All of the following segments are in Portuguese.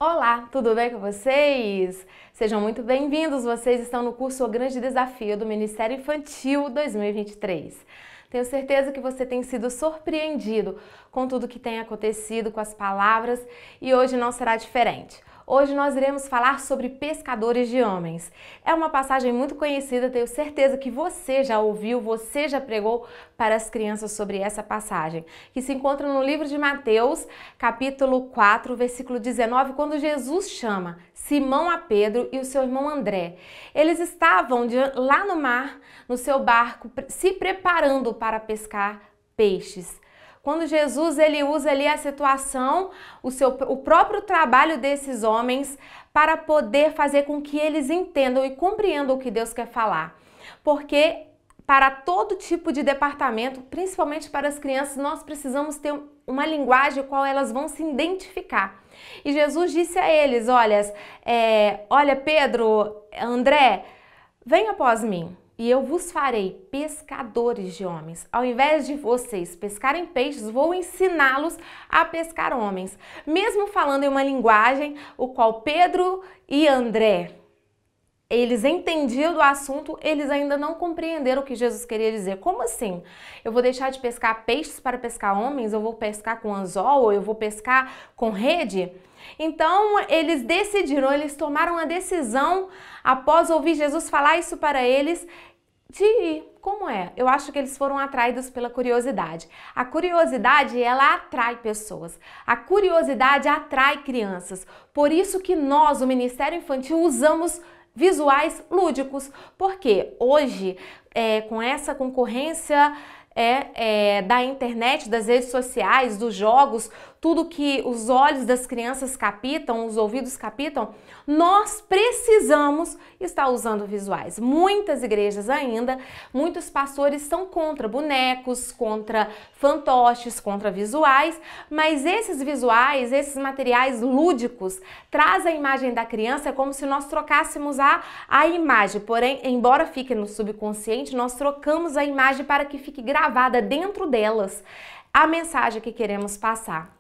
Olá, tudo bem com vocês? Sejam muito bem-vindos, vocês estão no curso O Grande Desafio do Ministério Infantil 2023. Tenho certeza que você tem sido surpreendido com tudo que tem acontecido, com as palavras, e hoje não será diferente. Hoje nós iremos falar sobre pescadores de homens. É uma passagem muito conhecida, tenho certeza que você já ouviu, você já pregou para as crianças sobre essa passagem, que se encontra no livro de Mateus, capítulo 4, versículo 19, quando Jesus chama Simão a Pedro e o seu irmão André. Eles estavam lá no mar, no seu barco, se preparando para pescar peixes. Quando Jesus ele usa ali a situação, o próprio trabalho desses homens para poder fazer com que eles entendam e compreendam o que Deus quer falar. Porque para todo tipo de departamento, principalmente para as crianças, nós precisamos ter uma linguagem com a qual elas vão se identificar. E Jesus disse a eles, olha Pedro, André, venha após mim. E eu vos farei pescadores de homens. Ao invés de vocês pescarem peixes, vou ensiná-los a pescar homens. Mesmo falando em uma linguagem o qual Pedro e André, eles entendiam do assunto, eles ainda não compreenderam o que Jesus queria dizer. Como assim? Eu vou deixar de pescar peixes para pescar homens? Eu vou pescar com anzol? Ou eu vou pescar com rede? Então, eles decidiram, eles tomaram a decisão, após ouvir Jesus falar isso para eles, de ir. Como é? Eu acho que eles foram atraídos pela curiosidade. A curiosidade, ela atrai pessoas. A curiosidade atrai crianças. Por isso que nós, o Ministério Infantil, usamos visuais lúdicos. Porque hoje, com essa concorrência da internet, das redes sociais, dos jogos, tudo que os olhos das crianças captam, os ouvidos captam, nós precisamos estar usando visuais. Muitas igrejas ainda, muitos pastores são contra bonecos, contra fantoches, contra visuais, mas esses visuais, esses materiais lúdicos, traz a imagem da criança, é como se nós trocássemos a imagem, porém, embora fique no subconsciente, nós trocamos a imagem para que fique gravada dentro delas a mensagem que queremos passar.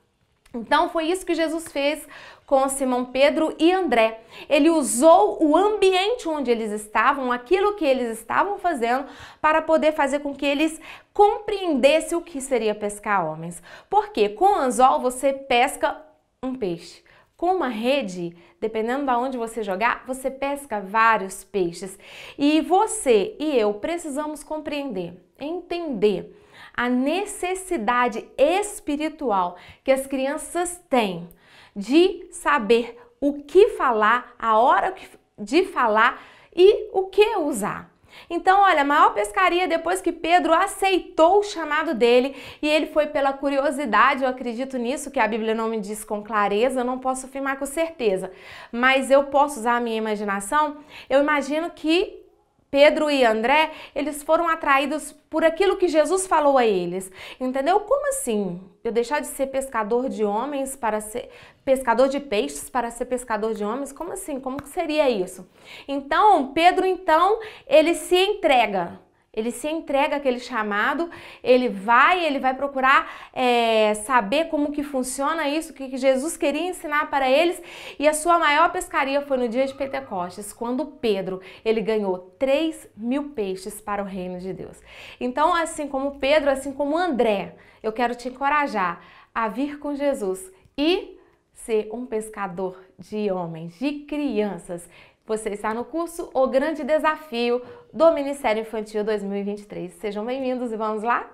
Então foi isso que Jesus fez com Simão Pedro e André. Ele usou o ambiente onde eles estavam, aquilo que eles estavam fazendo, para poder fazer com que eles compreendessem o que seria pescar homens. Porque com anzol você pesca um peixe. Com uma rede, dependendo de onde você jogar, você pesca vários peixes. E você e eu precisamos compreender, entender a necessidade espiritual que as crianças têm de saber o que falar, a hora de falar e o que usar. Então, olha, a maior pescaria depois que Pedro aceitou o chamado dele e ele foi pela curiosidade, eu acredito nisso, que a Bíblia não me diz com clareza, eu não posso afirmar com certeza, mas eu posso usar a minha imaginação. Eu imagino que Pedro e André, eles foram atraídos por aquilo que Jesus falou a eles. Entendeu? Como assim? Eu deixar de ser pescador de homens para ser pescador de peixes para ser pescador de homens? Como assim? Como que seria isso? Então, Pedro, ele se entrega. Ele se entrega àquele chamado, ele vai procurar saber como que funciona isso, o que Jesus queria ensinar para eles. E a sua maior pescaria foi no dia de Pentecostes, quando Pedro, ele ganhou 3.000 peixes para o reino de Deus. Então, assim como Pedro, assim como André, eu quero te encorajar a vir com Jesus e ser um pescador de homens, de crianças. Você está no curso O Grande Desafio do Ministério Infantil 2023. Sejam bem-vindos e vamos lá?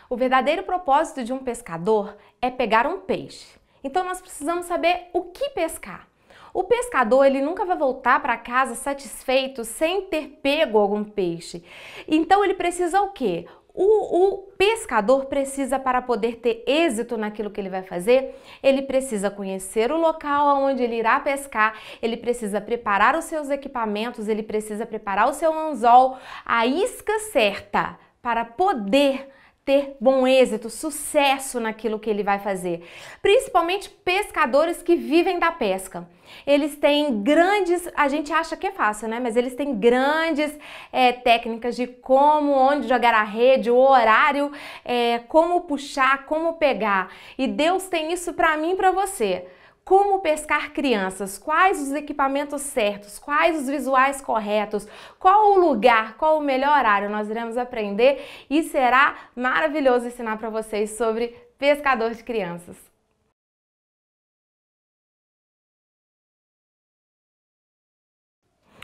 O verdadeiro propósito de um pescador é pegar um peixe. Então nós precisamos saber o que pescar. O pescador, ele nunca vai voltar para casa satisfeito sem ter pego algum peixe. Então ele precisa o quê? O pescador precisa, para poder ter êxito naquilo que ele vai fazer, ele precisa conhecer o local onde ele irá pescar, ele precisa preparar os seus equipamentos, ele precisa preparar o seu anzol, a isca certa para poder ter bom êxito, sucesso naquilo que ele vai fazer. Principalmente pescadores que vivem da pesca. Eles têm grandes, a gente acha que é fácil, né? Mas eles têm grandes técnicas de como, onde jogar a rede, o horário, como puxar, como pegar. E Deus tem isso para mim e para você. Como pescar crianças, quais os equipamentos certos, quais os visuais corretos, qual o lugar, qual o melhor horário, nós iremos aprender e será maravilhoso ensinar para vocês sobre pescador de crianças.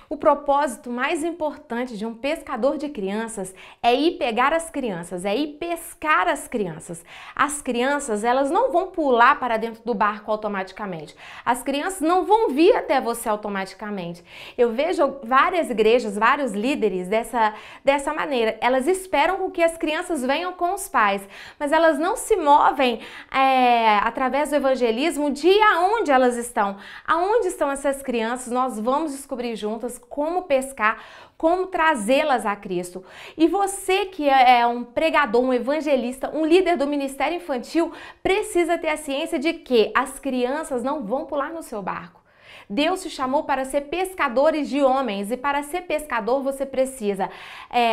O propósito mais importante de um pescador de crianças é ir pegar as crianças, é ir pescar as crianças. As crianças, elas não vão pular para dentro do barco automaticamente. As crianças não vão vir até você automaticamente. Eu vejo várias igrejas, vários líderes dessa maneira. Elas esperam que as crianças venham com os pais, mas elas não se movem através do evangelismo de aonde elas estão. Aonde estão essas crianças? Nós vamos descobrir juntas como pescar, como trazê-las a Cristo. E você que é um pregador, um evangelista, um líder do ministério infantil, precisa ter a ciência de que as crianças não vão pular no seu barco. Deus te chamou para ser pescadores de homens e para ser pescador você precisa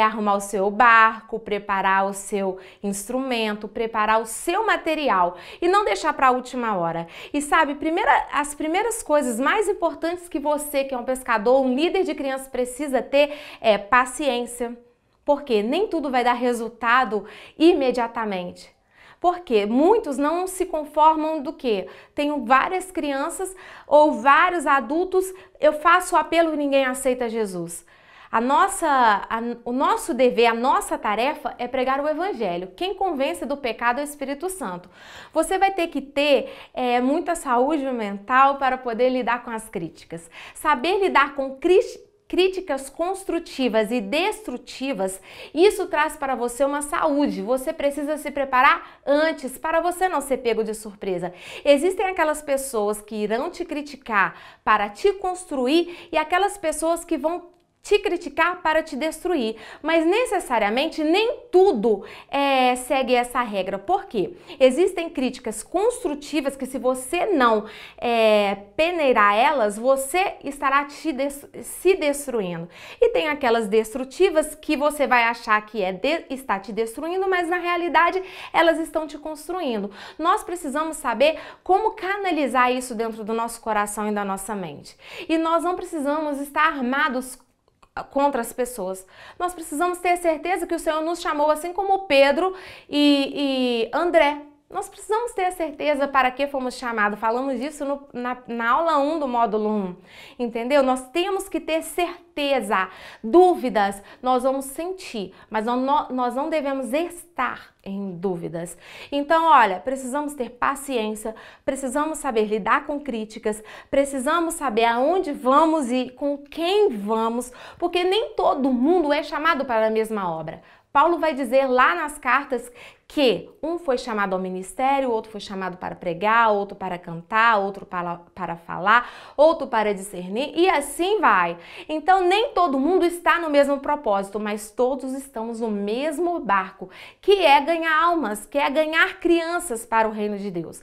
arrumar o seu barco, preparar o seu instrumento, preparar o seu material e não deixar para a última hora. E sabe, as primeiras coisas mais importantes que você, que é um pescador, um líder de crianças precisa ter é paciência, porque nem tudo vai dar resultado imediatamente. Porque muitos não se conformam do que? Tenho várias crianças ou vários adultos, eu faço o apelo e ninguém aceita Jesus. O nosso dever, a nossa tarefa é pregar o evangelho. Quem convence do pecado é o Espírito Santo. Você vai ter que ter muita saúde mental para poder lidar com as críticas. Saber lidar com críticas construtivas e destrutivas, isso traz para você uma saúde. Você precisa se preparar antes para você não ser pego de surpresa. Existem aquelas pessoas que irão te criticar para te construir e aquelas pessoas que vão te criticar para te destruir, mas necessariamente nem tudo segue essa regra. Por quê? Existem críticas construtivas que se você não peneirar elas, você estará se destruindo. E tem aquelas destrutivas que você vai achar que está te destruindo, mas na realidade elas estão te construindo. Nós precisamos saber como canalizar isso dentro do nosso coração e da nossa mente. E nós não precisamos estar armados contra as pessoas. Nós precisamos ter certeza que o Senhor nos chamou, assim como Pedro e André. Nós precisamos ter certeza para que fomos chamados. Falamos disso na aula 1 do módulo 1, entendeu? Nós temos que ter certeza. Dúvidas nós vamos sentir, mas nós não devemos estar em dúvidas. Então, olha, precisamos ter paciência, precisamos saber lidar com críticas, precisamos saber aonde vamos e com quem vamos, porque nem todo mundo é chamado para a mesma obra. Paulo vai dizer lá nas cartas que um foi chamado ao ministério, outro foi chamado para pregar, outro para cantar, outro para falar, outro para discernir e assim vai. Então nem todo mundo está no mesmo propósito, mas todos estamos no mesmo barco, que é ganhar almas, que é ganhar crianças para o reino de Deus.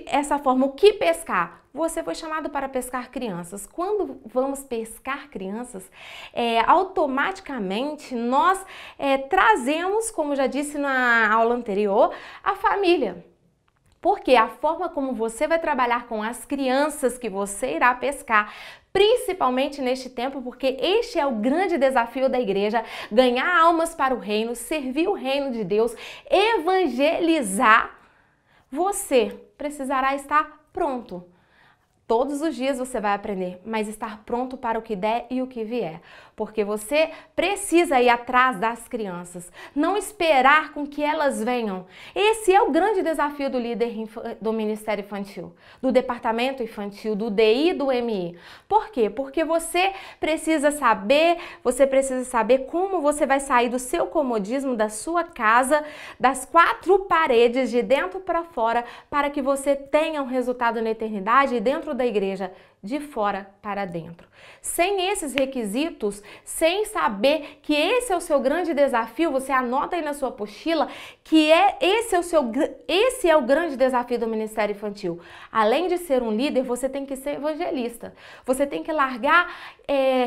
Essa forma, o que pescar? Você foi chamado para pescar crianças. Quando vamos pescar crianças, automaticamente nós trazemos, como já disse na aula anterior, a família. Porque a forma como você vai trabalhar com as crianças que você irá pescar, principalmente neste tempo, porque este é o grande desafio da igreja, ganhar almas para o reino, servir o reino de Deus, evangelizar, você precisará estar pronto. Todos os dias você vai aprender, mas estar pronto para o que der e o que vier. Porque você precisa ir atrás das crianças, não esperar com que elas venham. Esse é o grande desafio do líder do Ministério Infantil, do Departamento Infantil, do DI e do MI. Por quê? Porque você precisa saber como você vai sair do seu comodismo, da sua casa, das 4 paredes, de dentro para fora, para que você tenha um resultado na eternidade e dentro da da igreja de fora para dentro. Sem esses requisitos, sem saber que esse é o seu grande desafio, você anota aí na sua apostila que esse é o grande desafio do Ministério Infantil. Além de ser um líder, você tem que ser evangelista. Você tem que largar,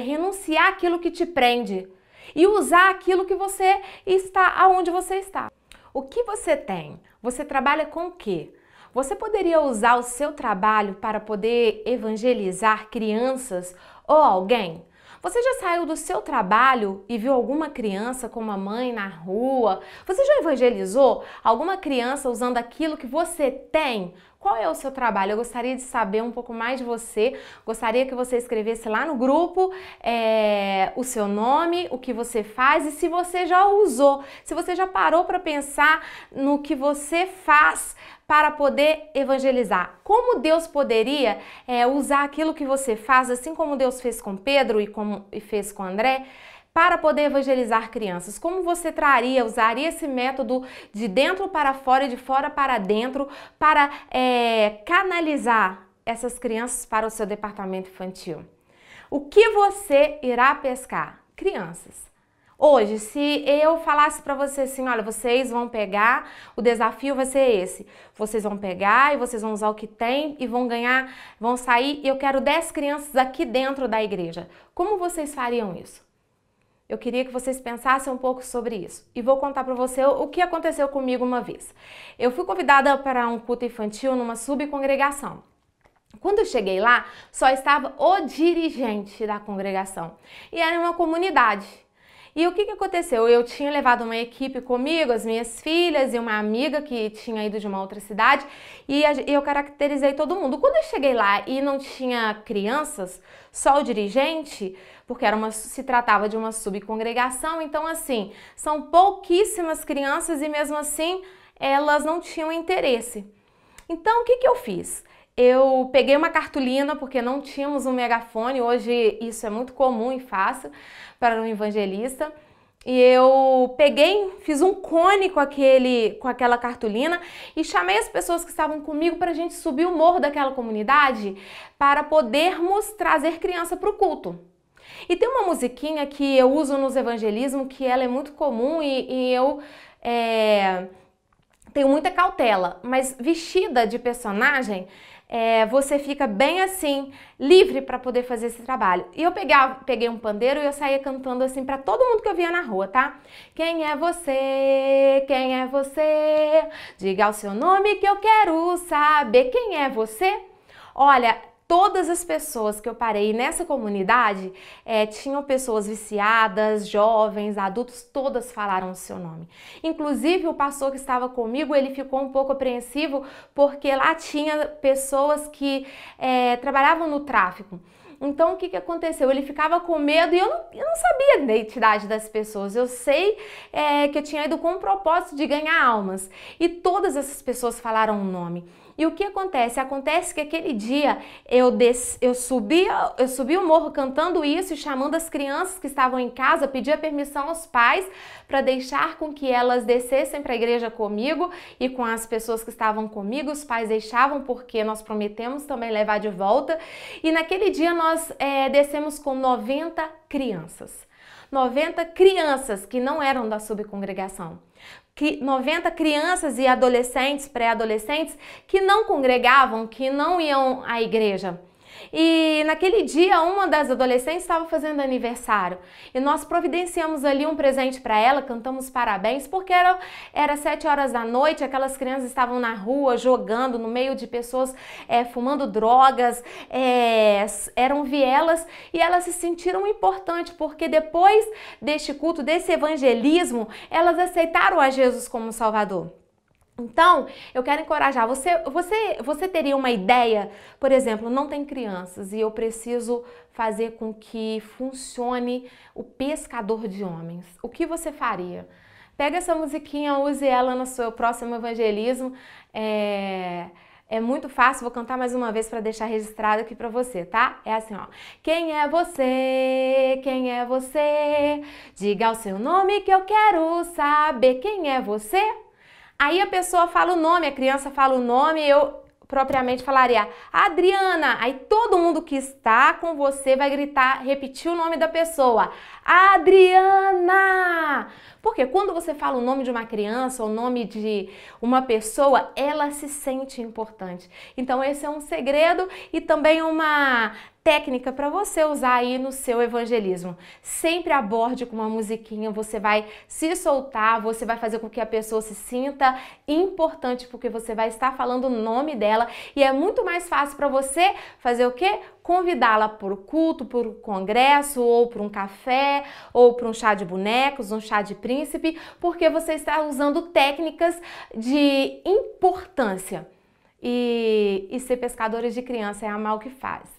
renunciar aquilo que te prende e usar aquilo que você está, aonde você está. O que você tem? Você trabalha com o quê? Você poderia usar o seu trabalho para poder evangelizar crianças ou alguém? Você já saiu do seu trabalho e viu alguma criança com uma mãe na rua? Você já evangelizou alguma criança usando aquilo que você tem? Qual é o seu trabalho? Eu gostaria de saber um pouco mais de você. Gostaria que você escrevesse lá no grupo o seu nome, o que você faz e se você já usou, se você já parou para pensar no que você faz para poder evangelizar. Como Deus poderia usar aquilo que você faz, assim como Deus fez com Pedro e fez com André, para poder evangelizar crianças? Como você usaria esse método de dentro para fora e de fora para dentro para canalizar essas crianças para o seu departamento infantil? O que você irá pescar? Crianças. Hoje, se eu falasse para você assim, olha, vocês vão pegar, o desafio vai ser esse. Vocês vão pegar e vocês vão usar o que tem e vão sair e eu quero 10 crianças aqui dentro da igreja. Como vocês fariam isso? Eu queria que vocês pensassem um pouco sobre isso. E vou contar para você o que aconteceu comigo uma vez. Eu fui convidada para um culto infantil numa subcongregação. Quando eu cheguei lá, só estava o dirigente da congregação. E era uma comunidade. E o que aconteceu? Eu tinha levado uma equipe comigo, as minhas filhas e uma amiga que tinha ido de uma outra cidade e eu caracterizei todo mundo. Quando eu cheguei lá e não tinha crianças, só o dirigente, porque se tratava de uma subcongregação, então assim, são pouquíssimas crianças e mesmo assim elas não tinham interesse. Então o que eu fiz? Eu peguei uma cartolina, porque não tínhamos um megafone, hoje isso é muito comum e fácil para um evangelista, e eu fiz um cone com aquela cartolina e chamei as pessoas que estavam comigo para a gente subir o morro daquela comunidade para podermos trazer criança para o culto. E tem uma musiquinha que eu uso nos evangelismos, que ela é muito comum e eu tenho muita cautela, mas vestida de personagem, você fica bem assim, livre para poder fazer esse trabalho. E eu peguei um pandeiro e eu saía cantando assim para todo mundo que eu via na rua, tá? Quem é você? Quem é você? Diga o seu nome que eu quero saber. Quem é você? Olha, todas as pessoas que eu parei nessa comunidade tinham pessoas viciadas, jovens, adultos, todas falaram o seu nome. Inclusive o pastor que estava comigo, ele ficou um pouco apreensivo porque lá tinha pessoas que trabalhavam no tráfico. Então o que aconteceu? Ele ficava com medo e eu não sabia da identidade das pessoas. Eu sei que eu tinha ido com o propósito de ganhar almas e todas essas pessoas falaram o nome. E o que acontece? Acontece que aquele dia eu subi o morro cantando isso e chamando as crianças que estavam em casa, pedia permissão aos pais para deixar com que elas descessem para a igreja comigo e com as pessoas que estavam comigo. Os pais deixavam porque nós prometemos também levar de volta. E naquele dia nós descemos com 90 crianças. 90 crianças que não eram da subcongregação. 90 crianças e adolescentes, pré-adolescentes, que não congregavam, que não iam à igreja. E naquele dia, uma das adolescentes estava fazendo aniversário e nós providenciamos ali um presente para ela, cantamos parabéns, porque era 7 horas da noite, aquelas crianças estavam na rua jogando no meio de pessoas fumando drogas, eram vielas e elas se sentiram importantes, porque depois deste culto, desse evangelismo, elas aceitaram a Jesus como Salvador. Então, eu quero encorajar, você teria uma ideia, por exemplo, não tem crianças e eu preciso fazer com que funcione o pescador de homens. O que você faria? Pega essa musiquinha, use ela no seu próximo evangelismo. É muito fácil, vou cantar mais uma vez para deixar registrado aqui para você, tá? É assim, ó. Quem é você? Quem é você? Diga o seu nome que eu quero saber. Quem é você? Aí a pessoa fala o nome, a criança fala o nome, eu propriamente falaria Adriana, aí todo mundo que está com você vai gritar, repetir o nome da pessoa, Adriana! Porque quando você fala o nome de uma criança ou o nome de uma pessoa, ela se sente importante. Então esse é um segredo e também uma técnica para você usar aí no seu evangelismo. Sempre aborde com uma musiquinha, você vai se soltar, você vai fazer com que a pessoa se sinta importante, porque você vai estar falando o nome dela e é muito mais fácil para você fazer o quê? Convidá-la para o culto, para o congresso, ou para um café, ou para um chá de bonecos, um chá de príncipe, porque você está usando técnicas de importância. E ser pescadores de criança é amar o que faz.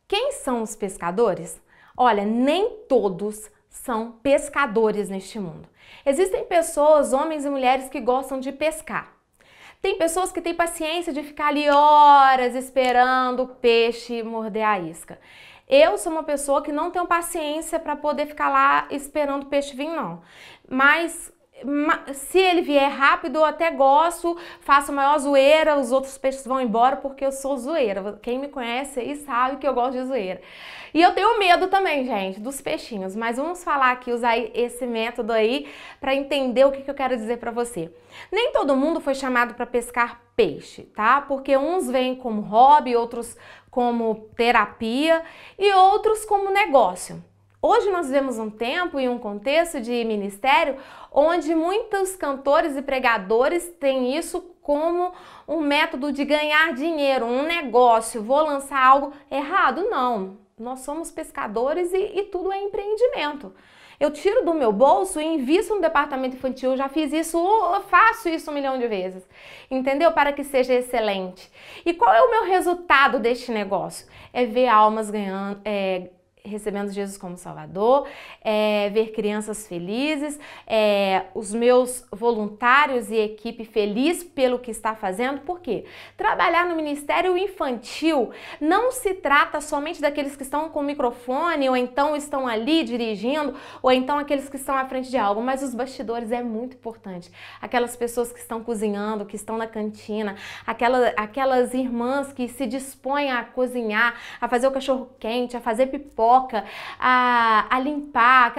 Quem são os pescadores? Olha, nem todos são pescadores neste mundo. Existem pessoas, homens e mulheres, que gostam de pescar. Tem pessoas que têm paciência de ficar ali horas esperando o peixe morder a isca. Eu sou uma pessoa que não tenho paciência para poder ficar lá esperando o peixe vir, não. Mas se ele vier rápido, eu até gosto, faço maior zoeira, os outros peixes vão embora porque eu sou zoeira. Quem me conhece aí sabe que eu gosto de zoeira. E eu tenho medo também, gente, dos peixinhos, mas vamos falar aqui, usar esse método aí para entender o que eu quero dizer para você. Nem todo mundo foi chamado para pescar peixe, tá? Porque uns vêm como hobby, outros como terapia e outros como negócio. Hoje nós vivemos um tempo e um contexto de ministério onde muitos cantores e pregadores têm isso como um método de ganhar dinheiro, um negócio, vou lançar algo errado. Não, nós somos pescadores e tudo é empreendimento. Eu tiro do meu bolso e invisto no departamento infantil, eu já fiz isso, eu faço isso 1 milhão de vezes, entendeu? Para que seja excelente. E qual é o meu resultado deste negócio? É ver almas ganhando, recebendo Jesus como Salvador, ver crianças felizes, os meus voluntários e equipe feliz pelo que está fazendo. Por quê? Trabalhar no ministério infantil não se trata somente daqueles que estão com o microfone, ou então estão ali dirigindo, ou então aqueles que estão à frente de algo, mas os bastidores é muito importante. Aquelas pessoas que estão cozinhando, que estão na cantina, aquelas irmãs que se dispõem a cozinhar, a fazer o cachorro quente, a fazer pipoca, a limpar,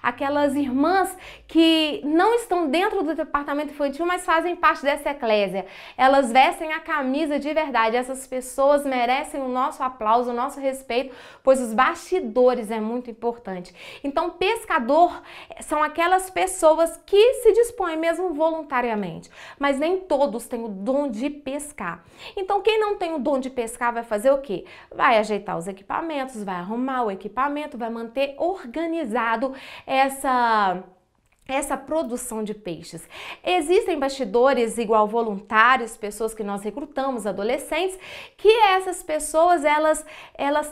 aquelas irmãs que não estão dentro do departamento infantil, mas fazem parte dessa eclésia. Elas vestem a camisa de verdade. Essas pessoas merecem o nosso aplauso, o nosso respeito, pois os bastidores é muito importante. Então, pescador são aquelas pessoas que se dispõem mesmo voluntariamente, mas nem todos têm o dom de pescar. Então, quem não tem o dom de pescar vai fazer o quê? Vai ajeitar os equipamentos, vai arrumar o equipamento, vai manter organizado essa produção de peixes. Existem bastidores igual voluntários, pessoas que nós recrutamos, adolescentes, que essas pessoas, elas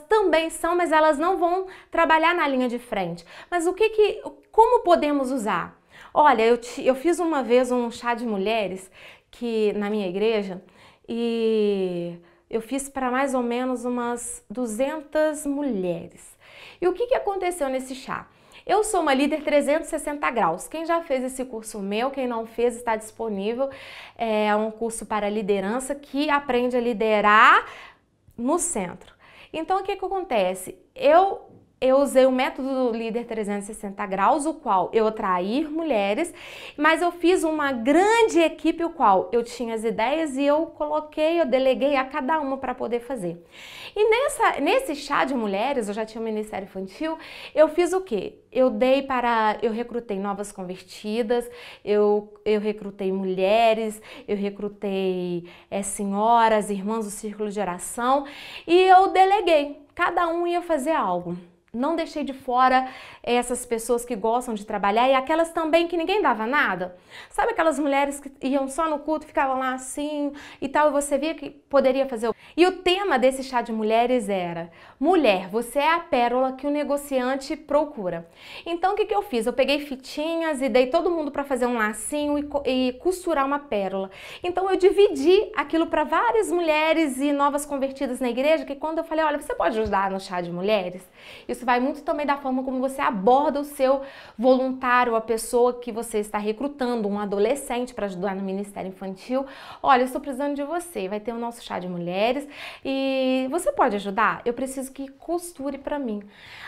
também são, mas elas não vão trabalhar na linha de frente. Mas como podemos usar? Olha, eu fiz uma vez um chá de mulheres na minha igreja e eu fiz para mais ou menos umas 200 mulheres. E o que aconteceu nesse chá? Eu sou uma líder 360 graus. Quem já fez esse curso meu, quem não fez, está disponível. É um curso para liderança que aprende a liderar no centro. Então, o que acontece? Eu usei o método do líder 360 graus, o qual eu atraí mulheres, mas eu fiz uma grande equipe, o qual eu tinha as ideias e eu deleguei a cada uma para poder fazer. E nesse chá de mulheres, eu já tinha um ministério infantil, eu fiz o quê? Eu recrutei novas convertidas, eu recrutei mulheres, eu recrutei senhoras, irmãs do círculo de oração e eu deleguei. Cada um ia fazer algo. Não deixei de fora essas pessoas que gostam de trabalhar e aquelas também que ninguém dava nada. Sabe aquelas mulheres que iam só no culto, ficavam lá assim e tal, e você via que poderia fazer. E o tema desse chá de mulheres era: mulher, você é a pérola que o negociante procura. Então o que eu fiz? Eu peguei fitinhas e dei todo mundo para fazer um lacinho e costurar uma pérola. Então eu dividi aquilo para várias mulheres e novas convertidas na igreja, que quando eu falei, olha, você pode ajudar no chá de mulheres? Isso vai muito também da forma como você aborda o seu voluntário, a pessoa que você está recrutando, um adolescente para ajudar no Ministério Infantil. Olha, eu estou precisando de você, vai ter o nosso chá de mulheres e você pode ajudar? Eu preciso que costure para mim.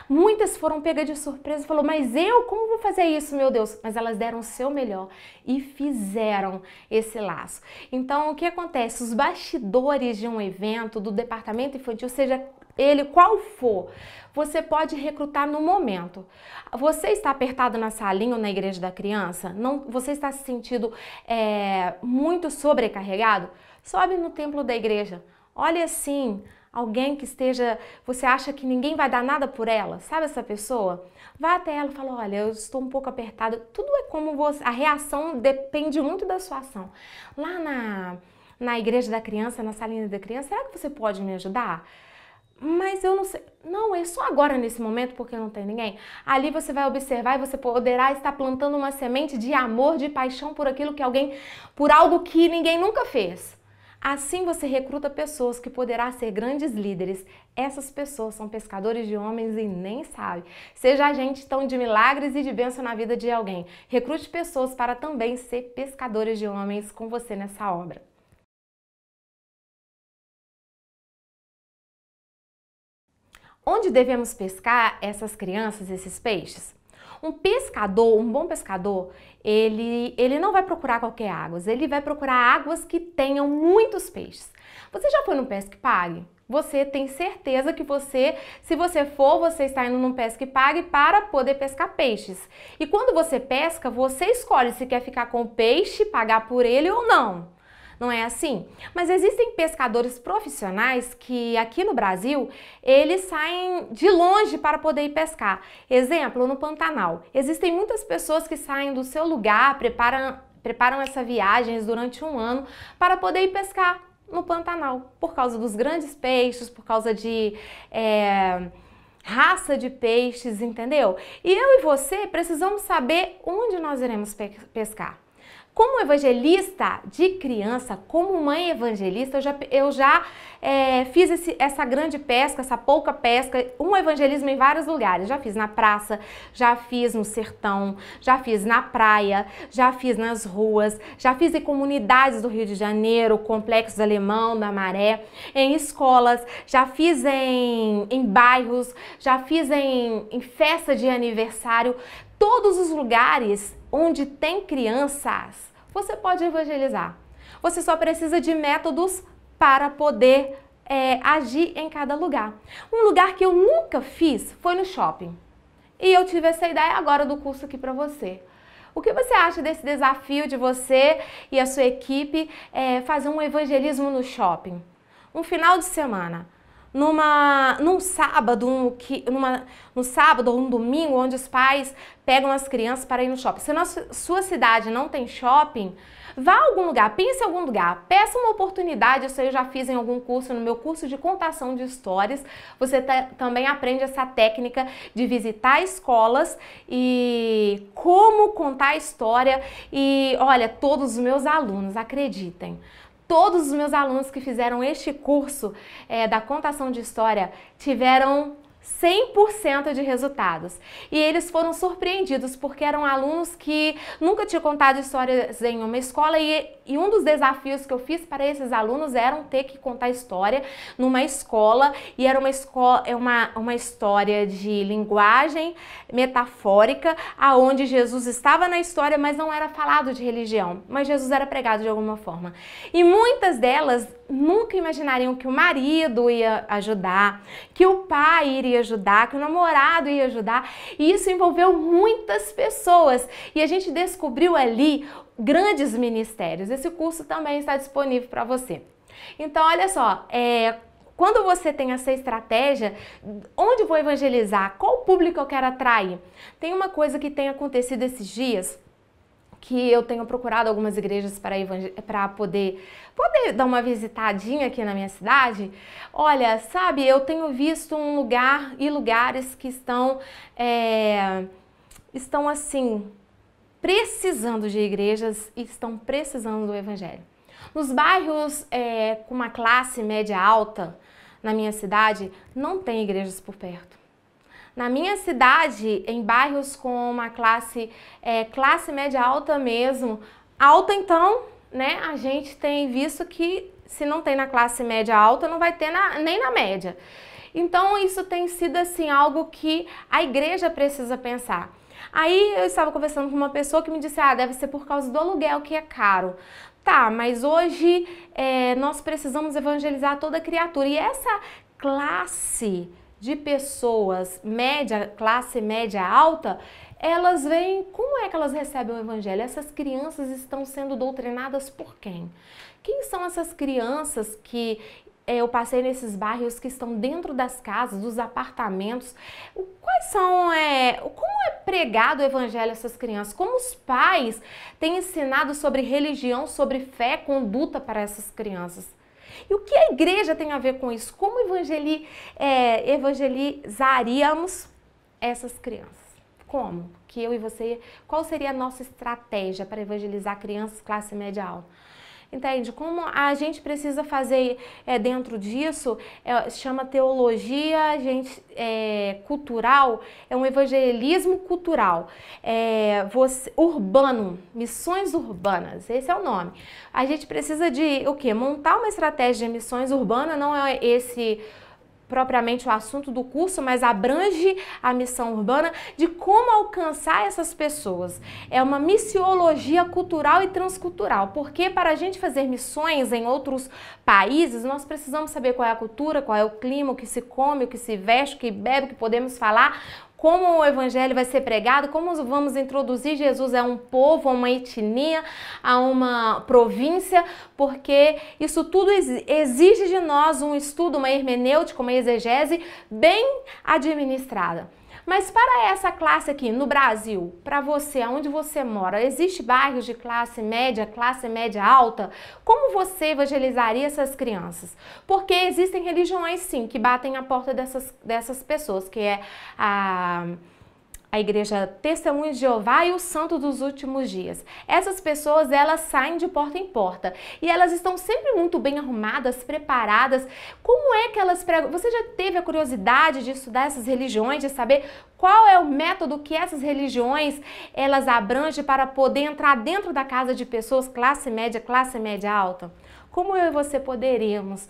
Muitas foram pegas de surpresa e falou, mas eu como vou fazer isso, meu Deus? Mas elas deram o seu melhor e fizeram esse laço. Então, o que acontece? Os bastidores de um evento, do departamento infantil, seja ele qual for, você pode recrutar no momento. Você está apertado na salinha ou na igreja da criança? Não, você está se sentindo muito sobrecarregado? Sobe no templo da igreja. Olha assim, alguém que esteja, você acha que ninguém vai dar nada por ela, sabe essa pessoa? Vá até ela e fala, olha, eu estou um pouco apertada. Tudo é como você, a reação depende muito da sua ação. Lá na igreja da criança, na salinha da criança, será que você pode me ajudar? Mas eu não sei, não, é só agora nesse momento porque não tem ninguém. Ali você vai observar e você poderá estar plantando uma semente de amor, de paixão por aquilo que alguém, por algo que ninguém nunca fez. Assim você recruta pessoas que poderá ser grandes líderes. Essas pessoas são pescadores de homens e nem sabe. Seja agente então de milagres e de bênção na vida de alguém. Recrute pessoas para também ser pescadores de homens com você nessa obra. Onde devemos pescar essas crianças, esses peixes? Um pescador, um bom pescador, ele não vai procurar qualquer água, ele vai procurar águas que tenham muitos peixes. Você já foi no Pesca e Pague? Você tem certeza que se você for, você está indo num Pesca e Pague para poder pescar peixes. E quando você pesca, você escolhe se quer ficar com o peixe, pagar por ele ou não. Não é assim? Mas existem pescadores profissionais que aqui no Brasil, eles saem de longe para poder ir pescar. Exemplo, no Pantanal. Existem muitas pessoas que saem do seu lugar, preparam essas viagens durante um ano para poder ir pescar no Pantanal. Por causa dos grandes peixes, por causa de raça de peixes, entendeu? E eu e você precisamos saber onde nós iremos pescar. Como evangelista de criança, como mãe evangelista, eu já fiz essa grande pesca, essa pouca pesca, um evangelismo em vários lugares. Já fiz na praça, já fiz no sertão, já fiz na praia, já fiz nas ruas, já fiz em comunidades do Rio de Janeiro, Complexo Alemão, da Maré, em escolas, já fiz em bairros, já fiz em festa de aniversário. Todos os lugares onde tem crianças, você pode evangelizar. Você só precisa de métodos para poder agir em cada lugar. Um lugar que eu nunca fiz foi no shopping. E eu tive essa ideia agora do curso aqui para você. O que você acha desse desafio de você e a sua equipe fazer um evangelismo no shopping? Um final de semana. Num sábado ou um domingo, onde os pais pegam as crianças para ir no shopping. Se na sua cidade não tem shopping, vá a algum lugar, pense em algum lugar, peça uma oportunidade. Isso eu já fiz em algum curso, no meu curso de contação de histórias. Você também aprende essa técnica de visitar escolas e como contar a história. E olha, todos os meus alunos, acreditem, todos os meus alunos que fizeram este curso da contação de história tiveram 100% de resultados. E eles foram surpreendidos porque eram alunos que nunca tinham contado histórias em uma escola e um dos desafios que eu fiz para esses alunos era ter que contar história numa escola e era uma história de linguagem metafórica aonde Jesus estava na história, mas não era falado de religião, mas Jesus era pregado de alguma forma. E muitas delas nunca imaginariam que o marido ia ajudar, que o pai iria ajudar, que o namorado ia ajudar. E isso envolveu muitas pessoas. E a gente descobriu ali grandes ministérios. Esse curso também está disponível para você. Então, olha só, quando você tem essa estratégia, onde vou evangelizar? Qual público eu quero atrair? Tem uma coisa que tem acontecido esses dias, que eu tenho procurado algumas igrejas para poder dar uma visitadinha aqui na minha cidade. Olha, sabe, eu tenho visto um lugar e lugares que estão assim, precisando de igrejas e estão precisando do evangelho. Nos bairros com uma classe média alta, na minha cidade, não tem igrejas por perto. Na minha cidade, em bairros com uma classe média alta mesmo, alta então, né, a gente tem visto que se não tem na classe média alta, não vai ter nem na média. Então isso tem sido assim algo que a igreja precisa pensar. Aí eu estava conversando com uma pessoa que me disse, deve ser por causa do aluguel que é caro. Tá, mas hoje nós precisamos evangelizar toda criatura. E essa classe de pessoas classe média alta, elas veem, como é que elas recebem o evangelho? Essas crianças estão sendo doutrinadas por quem? Quem são essas crianças que eu passei nesses bairros que estão dentro das casas, dos apartamentos? Quais são, como é pregado o evangelho a essas crianças? Como os pais têm ensinado sobre religião, sobre fé, conduta para essas crianças? E o que a igreja tem a ver com isso? Como evangelizaríamos essas crianças? Como? Que eu e você, qual seria a nossa estratégia para evangelizar crianças classe média alta? Entende? Como a gente precisa fazer dentro disso, chama teologia cultural, é um evangelismo cultural, urbano, missões urbanas, esse é o nome. A gente precisa de o quê? Montar uma estratégia de missões urbanas, não é esse propriamente o assunto do curso, mas abrange a missão urbana de como alcançar essas pessoas. É uma missiologia cultural e transcultural, porque para a gente fazer missões em outros países, nós precisamos saber qual é a cultura, qual é o clima, o que se come, o que se veste, o que bebe, o que podemos falar, como o evangelho vai ser pregado, como vamos introduzir Jesus a um povo, a uma etnia, a uma província, porque isso tudo exige de nós um estudo, uma hermenêutica, uma exegese bem administrada. Mas para essa classe aqui no Brasil, para você, aonde você mora, existe bairros de classe média alta? Como você evangelizaria essas crianças? Porque existem religiões, sim, que batem a porta dessas pessoas, que é a Igreja Testemunho de Jeová e o Santo dos Últimos Dias. Essas pessoas, elas saem de porta em porta e elas estão sempre muito bem arrumadas, preparadas. Como é que elas pregam? Você já teve a curiosidade de estudar essas religiões, de saber qual é o método que essas religiões elas abrangem para poder entrar dentro da casa de pessoas classe média alta? Como eu e você poderíamos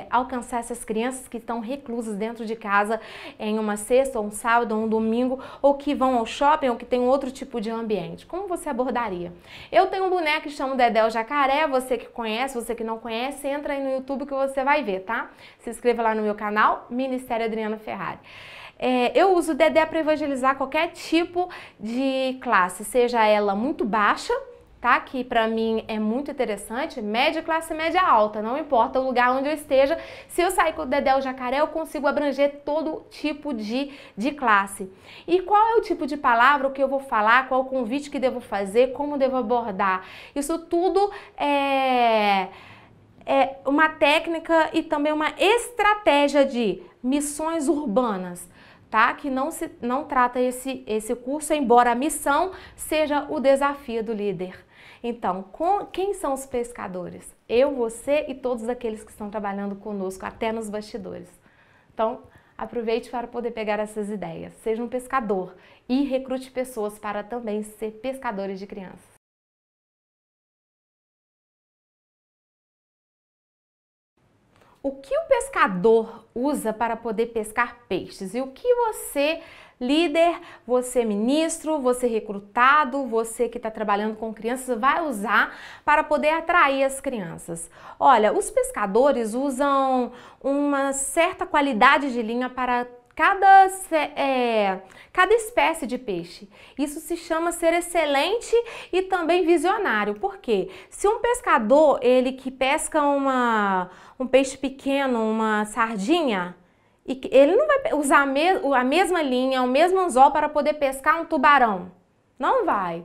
alcançar essas crianças que estão reclusas dentro de casa em uma sexta, ou um sábado, ou um domingo, ou que vão ao shopping, ou que tem outro tipo de ambiente? Como você abordaria? Eu tenho um boneco que chama Dedé o Jacaré, você que conhece, você que não conhece, entra aí no YouTube que você vai ver, tá? Se inscreva lá no meu canal, Ministério Adriana Ferrari. Eu uso o Dedé para evangelizar qualquer tipo de classe, seja ela muito baixa, tá? Que para mim é muito interessante, média, classe média alta, não importa o lugar onde eu esteja, se eu sair com o Dedé o Jacaré, eu consigo abranger todo tipo de classe. E qual é o tipo de palavra, o que eu vou falar, qual o convite que devo fazer, como devo abordar? Isso tudo é uma técnica e também uma estratégia de missões urbanas, tá? Que não trata esse curso, embora a missão seja o desafio do líder. Então, quem são os pescadores? Eu, você e todos aqueles que estão trabalhando conosco, até nos bastidores. Então, aproveite para poder pegar essas ideias. Seja um pescador e recrute pessoas para também ser pescadores de crianças. O que o pescador usa para poder pescar peixes? E o que você, líder, você ministro, você recrutado, você que está trabalhando com crianças, vai usar para poder atrair as crianças? Olha, os pescadores usam uma certa qualidade de linha para cada espécie de peixe. Isso se chama ser excelente e também visionário. Por quê? Se um pescador, ele que pesca um peixe pequeno, uma sardinha, ele não vai usar a mesma linha, o mesmo anzol para poder pescar um tubarão. Não vai.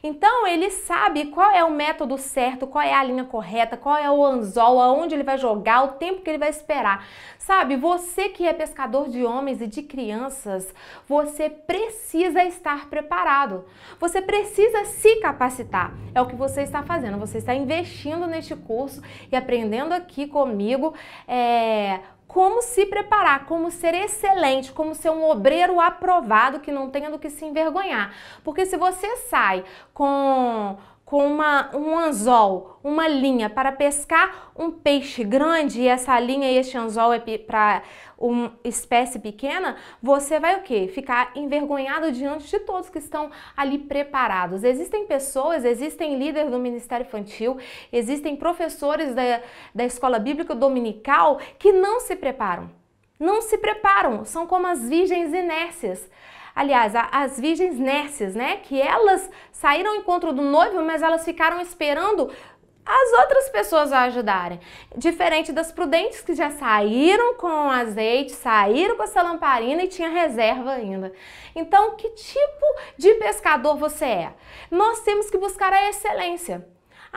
Então, ele sabe qual é o método certo, qual é a linha correta, qual é o anzol, aonde ele vai jogar, o tempo que ele vai esperar. Sabe, você que é pescador de homens e de crianças, você precisa estar preparado. Você precisa se capacitar. É o que você está fazendo. Você está investindo neste curso e aprendendo aqui comigo como se preparar, como ser excelente, como ser um obreiro aprovado que não tenha do que se envergonhar. Porque se você sai com um anzol, uma linha para pescar um peixe grande e essa linha e este anzol é para uma espécie pequena, você vai o quê? Ficar envergonhado diante de todos que estão ali preparados. Existem pessoas, existem líderes do Ministério Infantil, existem professores da escola bíblica dominical que não se preparam. Não se preparam, são como as virgens inércias. Aliás, as virgens nércias, né? Que elas saíram ao encontro do noivo, mas elas ficaram esperando as outras pessoas a ajudarem. Diferente das prudentes que já saíram com azeite, saíram com essa lamparina e tinha reserva ainda. Então, que tipo de pescador você é? Nós temos que buscar a excelência.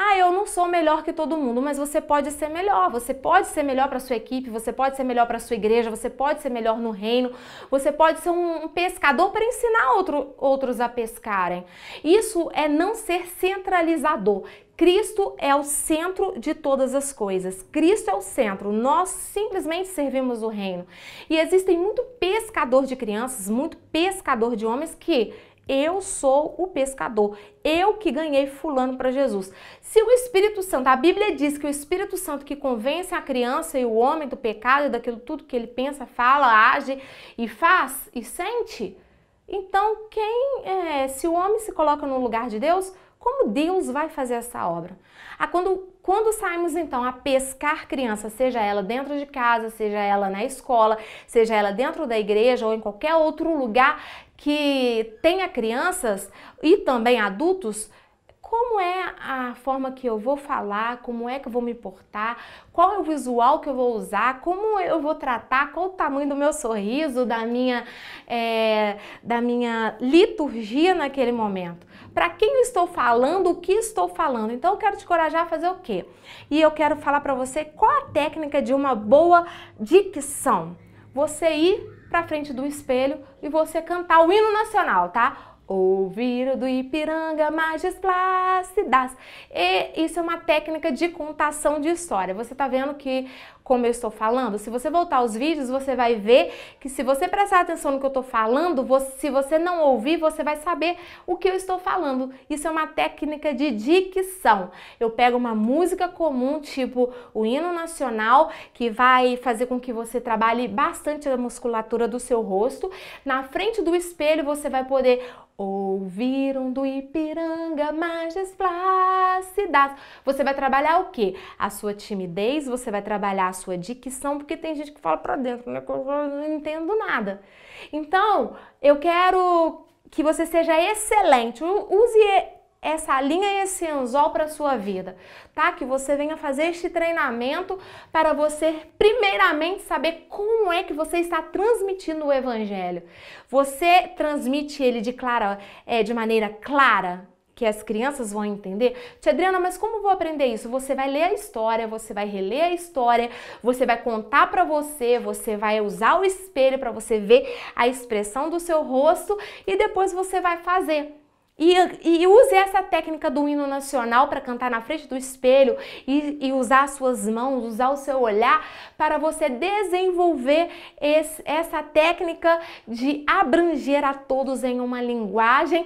Ah, eu não sou melhor que todo mundo, mas você pode ser melhor. Você pode ser melhor para sua equipe, você pode ser melhor para sua igreja, você pode ser melhor no reino, você pode ser um pescador para ensinar outros a pescarem. Isso é não ser centralizador. Cristo é o centro de todas as coisas. Cristo é o centro. Nós simplesmente servimos o reino. E existem muito pescador de crianças, muito pescador de homens que eu sou o pescador, eu que ganhei fulano para Jesus. Se o Espírito Santo, a Bíblia diz que o Espírito Santo que convence a criança e o homem do pecado e daquilo tudo que ele pensa, fala, age e faz e sente, então se o homem se coloca no lugar de Deus, como Deus vai fazer essa obra? Quando saímos então a pescar criança, seja ela dentro de casa, seja ela na escola, seja ela dentro da igreja ou em qualquer outro lugar que tenha crianças e também adultos, como é a forma que eu vou falar, como é que eu vou me portar, qual é o visual que eu vou usar, como eu vou tratar, qual o tamanho do meu sorriso, da minha liturgia naquele momento. Para quem eu estou falando, o que estou falando. Então eu quero te encorajar a fazer o quê? E eu quero falar para você qual a técnica de uma boa dicção. Você ir para frente do espelho e você cantar o hino nacional, tá? Ouvir do Ipiranga, margens plácidas. E isso é uma técnica de contação de história. Você tá vendo que, como eu estou falando, se você voltar aos vídeos, você vai ver que se você prestar atenção no que eu estou falando, se você não ouvir, você vai saber o que eu estou falando. Isso é uma técnica de dicção. Eu pego uma música comum, tipo o hino nacional, que vai fazer com que você trabalhe bastante a musculatura do seu rosto. Na frente do espelho, você vai poder ouviram do Ipiranga margens plácidas. Você vai trabalhar o quê? A sua timidez, você vai trabalhar a sua dicção, porque tem gente que fala pra dentro, né? Que eu não entendo nada. Então, eu quero que você seja excelente. Use essa linha e esse anzol para a sua vida, tá? Que você venha fazer este treinamento para você, primeiramente, saber como é que você está transmitindo o Evangelho. Você transmite ele de maneira clara, que as crianças vão entender? Tia Adriana, mas como vou aprender isso? Você vai ler a história, você vai reler a história, você vai contar para você vai usar o espelho para você ver a expressão do seu rosto e depois você vai fazer. E use essa técnica do hino nacional para cantar na frente do espelho e usar as suas mãos, usar o seu olhar para você desenvolver essa técnica de abranger a todos em uma linguagem,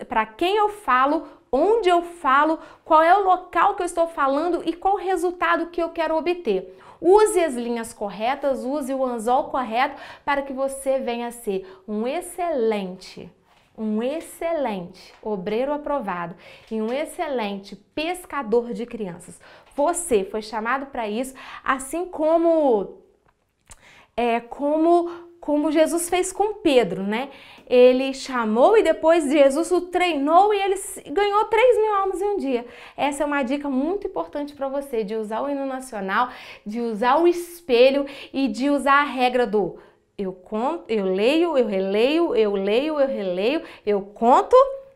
para quem eu falo, onde eu falo, qual é o local que eu estou falando e qual o resultado que eu quero obter. Use as linhas corretas, use o anzol correto para que você venha a ser um excelente obreiro aprovado e um excelente pescador de crianças. Você foi chamado para isso, assim como Jesus fez com Pedro, né? Ele chamou e depois Jesus o treinou e ele ganhou 3.000 almas em um dia. Essa é uma dica muito importante para você, de usar o hino nacional, de usar o espelho e de usar a regra do eu conto, eu leio, eu releio, eu leio, eu releio, eu conto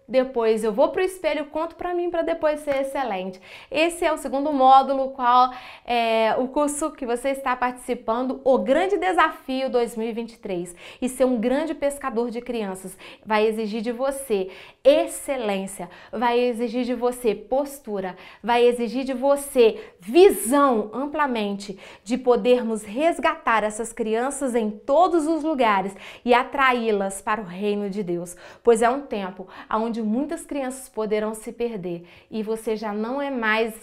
depois eu vou para o espelho, conto para mim para depois ser excelente. Esse é o segundo módulo, qual é o curso que você está participando, o Grande Desafio 2023. E ser um grande pescador de crianças vai exigir de você excelência, vai exigir de você postura, vai exigir de você visão amplamente de podermos resgatar essas crianças em todos os lugares e atraí-las para o reino de Deus, pois é um tempo onde muitas crianças poderão se perder e você já não é mais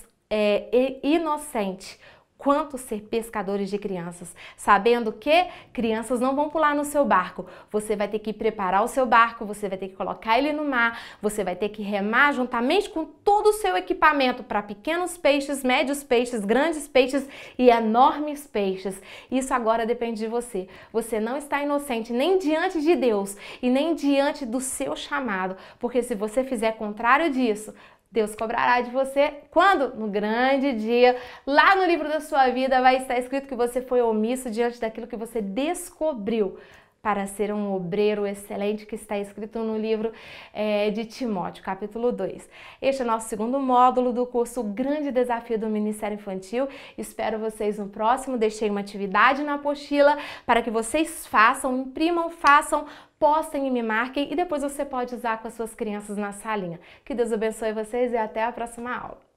inocente quanto ser pescadores de crianças, sabendo que crianças não vão pular no seu barco. Você vai ter que preparar o seu barco, você vai ter que colocar ele no mar, você vai ter que remar juntamente com todo o seu equipamento para pequenos peixes, médios peixes, grandes peixes e enormes peixes. Isso agora depende de você. Você não está inocente nem diante de Deus e nem diante do seu chamado, porque se você fizer contrário disso, Deus cobrará de você quando? No grande dia. Lá no livro da sua vida vai estar escrito que você foi omisso diante daquilo que você descobriu para ser um obreiro excelente, que está escrito no livro de Timóteo, capítulo 2. Este é o nosso segundo módulo do curso Grande Desafio do Ministério Infantil. Espero vocês no próximo. Deixei uma atividade na apostila para que vocês façam, imprimam, façam, postem e me marquem e depois você pode usar com as suas crianças na salinha. Que Deus abençoe vocês e até a próxima aula.